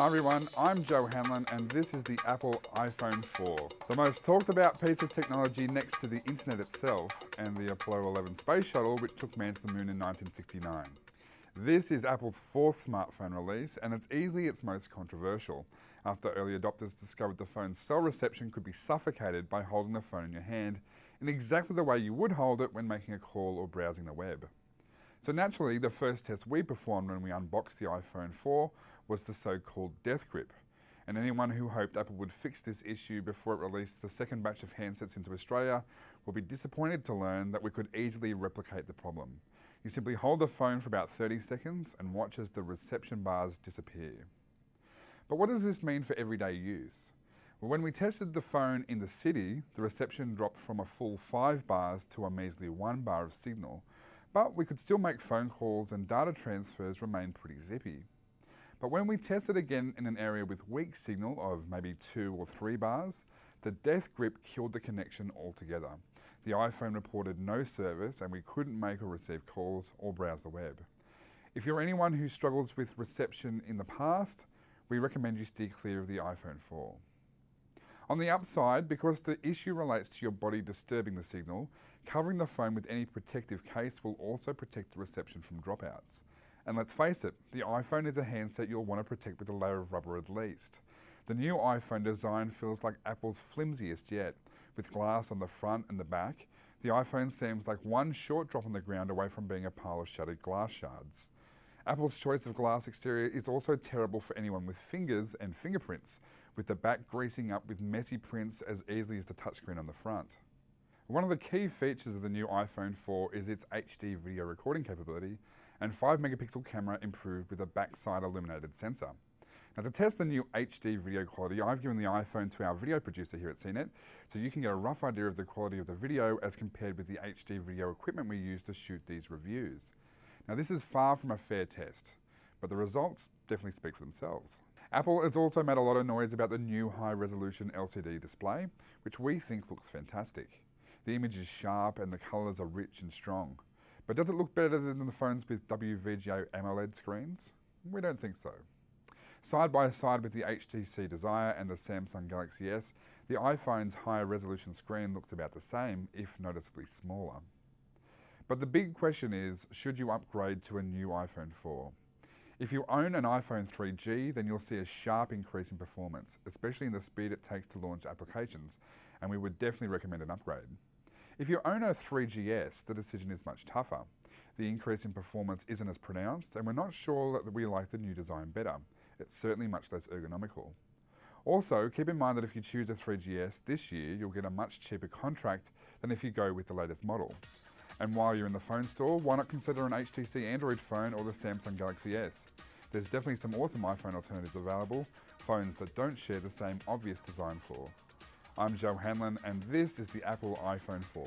Hi everyone, I'm Joe Hanlon and this is the Apple iPhone 4. The most talked about piece of technology next to the internet itself and the Apollo 11 space shuttle which took man to the moon in 1969. This is Apple's fourth smartphone release and it's easily its most controversial, after early adopters discovered the phone's cell reception could be suffocated by holding the phone in your hand in exactly the way you would hold it when making a call or browsing the web. So naturally, the first test we performed when we unboxed the iPhone 4 was the so-called death grip. And anyone who hoped Apple would fix this issue before it released the second batch of handsets into Australia will be disappointed to learn that we could easily replicate the problem. You simply hold the phone for about 30 seconds and watch as the reception bars disappear. But what does this mean for everyday use? Well, when we tested the phone in the city, the reception dropped from a full 5 bars to a measly 1 bar of signal, but we could still make phone calls and data transfers remained pretty zippy. But when we tested again in an area with weak signal of maybe 2 or 3 bars, the death grip killed the connection altogether. The iPhone reported no service and we couldn't make or receive calls or browse the web. If you're anyone who struggles with reception in the past, we recommend you steer clear of the iPhone 4. On the upside, because the issue relates to your body disturbing the signal, covering the phone with any protective case will also protect the reception from dropouts. And let's face it, the iPhone is a handset you'll want to protect with a layer of rubber at least. The new iPhone design feels like Apple's flimsiest yet. With glass on the front and the back, the iPhone seems like one short drop on the ground away from being a pile of shattered glass shards. Apple's choice of glass exterior is also terrible for anyone with fingers and fingerprints, with the back greasing up with messy prints as easily as the touchscreen on the front. One of the key features of the new iPhone 4 is its HD video recording capability and 5 megapixel camera improved with a backside illuminated sensor. Now to test the new HD video quality, I've given the iPhone to our video producer here at CNET, so you can get a rough idea of the quality of the video as compared with the HD video equipment we use to shoot these reviews. Now this is far from a fair test, but the results definitely speak for themselves. Apple has also made a lot of noise about the new high-resolution LCD display, which we think looks fantastic. The image is sharp and the colours are rich and strong. But does it look better than the phones with WVGA AMOLED screens? We don't think so. Side by side with the HTC Desire and the Samsung Galaxy S, the iPhone's higher resolution screen looks about the same, if noticeably smaller. But the big question is, should you upgrade to a new iPhone 4? If you own an iPhone 3G, then you'll see a sharp increase in performance, especially in the speed it takes to launch applications, and we would definitely recommend an upgrade. If you own a 3GS, the decision is much tougher. The increase in performance isn't as pronounced, and we're not sure that we like the new design better. It's certainly much less ergonomical. Also, keep in mind that if you choose a 3GS this year, you'll get a much cheaper contract than if you go with the latest model. And while you're in the phone store, why not consider an HTC Android phone or the Samsung Galaxy S? There's definitely some awesome iPhone alternatives available, phones that don't share the same obvious design flaw. I'm Joe Hanlon and this is the Apple iPhone 4.